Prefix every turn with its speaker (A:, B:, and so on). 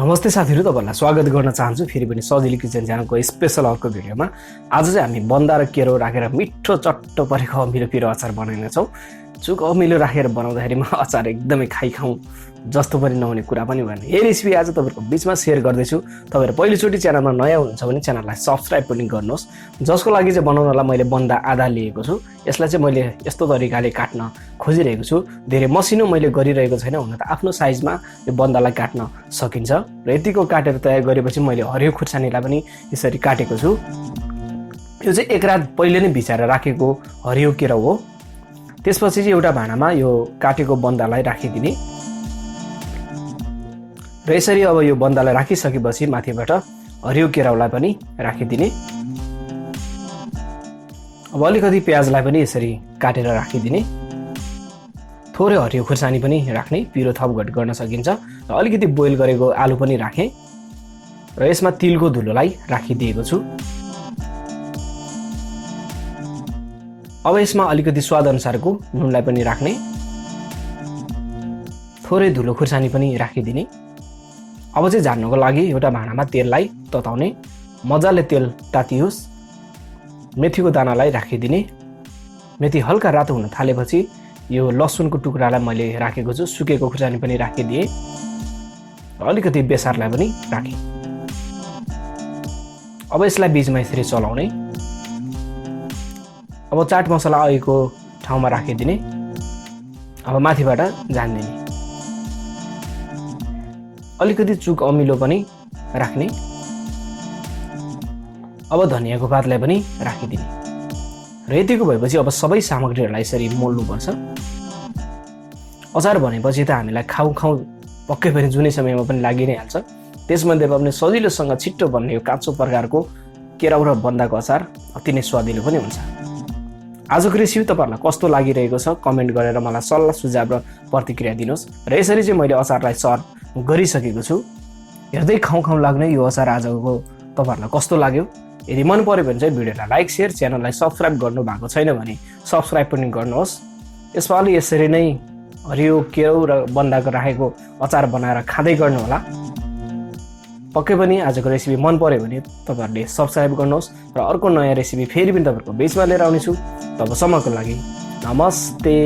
A: नमस्ते साथीहरु, तपाईहरुलाई स्वागत गर्न चाहन्छु फेरि पनि सजिलो किचन च्यानलको स्पेशल अर्को भिडियोमा। आज चाहिँ हामी बन्दा र केरो राखेर मिठो चट्ट परेको अमिलो पिरो अचार बनाउने छौं। चुक अमिलो राखेर बनाउँदाखेरिमा अचार एकदमै खाऊ जस्तो पनि नहुने कुरा पनि भएन। यही रेसिपी आज तपाईहरुको बीचमा शेयर गर्दै छु। तपाईहरु पहिलोचोटी च्यानलमा नयाँ हुनुहुन्छ भने च्यानललाई सब्स्क्राइब पनि गर्नुहोस्। जसको लागि चाहिँ बनाउनलाई मैले बन्दा आधा लिएको छु। यसलाई चाहिँ मैले यस्तो तरिकाले काट्न खोजिरहेको छु। धेरै मसिनो मैले गरिरहेको छैन, हुन त आफ्नो साइजमा यो बन्दालाई काट्न सकिन्छ। र यतिको काटेर तयार गरेपछि मैले हरियो खुर्सानीलाई पनि यसरी काटेको छु। यो चाहिँ एक रात पहिले नै भिजाएर राखेको हरियो केराउ हो। त्यसपछि चाहिँ एउटा भाँडामा यो काटेको बन्दालाई राखिदिने र यसरी अब यो बन्दालाई राखिसकेपछि माथिबाट हरियो केराउलाई पनि राखिदिने। अब अलिकति प्याजलाई पनि यसरी काटेर राखिदिने। थोरै हरियो खुर्सानी पनि राख्ने, पिरो थपघट गर्न सकिन्छ। र अलिकति बोइल गरेको आलु पनि राखेँ र यसमा तिलको धुलोलाई राखिदिएको छु। अब यसमा अलिकति स्वाद अनुसारको नुनलाई पनि राख्ने, थोरै धुलो खुर्सानी पनि राखिदिने। अब चाहिँ झार्नको लागि एउटा भाँडामा तेललाई तताउने, मजाले तेल तातियोस्। मेथीको दानालाई राखिदिने। मेथी हल्का रातो हुन थालेपछि यो लसुनको टुक्रालाई मैले राखेको छु। सुकेको खुर्सानी पनि राखिदिए, अलिकति बेसारलाई पनि राखेँ। अब यसलाई बीचमा यसरी चलाउने। अब चाट मसला अघिको ठाउँमा राखिदिने। अब माथिबाट झानिदिने, अलिकति चुक अमिलो पनि राख्ने। अब धनियाको पातलाई पनि राखिदिने। र यतिको भएपछि अब सबै सामग्रीहरूलाई यसरी मोल्नुपर्छ। अचार भनेपछि त हामीलाई खाऊ पक्कै पनि जुनै समयमा पनि लागि नै हाल्छ। त्यसमध्ये पनि सजिलोसँग छिट्टो बन्ने यो काँचो प्रकारको केराउ र बन्दाको अचार अति नै स्वादिलो पनि हुन्छ। आजको रेसिपी तपाईहरुलाई कस्तो लागिरहेको छ कमेन्ट गरेर मलाई सल्लाह सुझाव र प्रतिक्रिया दिनुहोस्। र यसरी चाहिँ मैले अचारलाई सर्भ गरिसकेको छु। हेर्दै खाऊ लाग्ने यो अचार आजको तपाईहरुलाई कस्तो लाग्यो? यदि मन पर्यो भने चाहिँ भिडियोलाई लाइक शेयर, च्यानललाई सब्स्क्राइब गर्नु भएको छैन भने सब्स्क्राइब पनि गर्नुहोस्। यसपालि यसरी नै हरियो केराउ र बन्दाको राखेको अचार बनाएर खाँदै गर्नु होला। पक्कै पनि आजको रेसिपी मन पर्यो भने तपाईहरुले सब्स्क्राइब गर्नुहोस् र अर्को नयाँ रेसिपी फेरि पनि तपाईहरुको बीचमा लिएर आउनेछु। तबसम्मको लागि नमस्ते।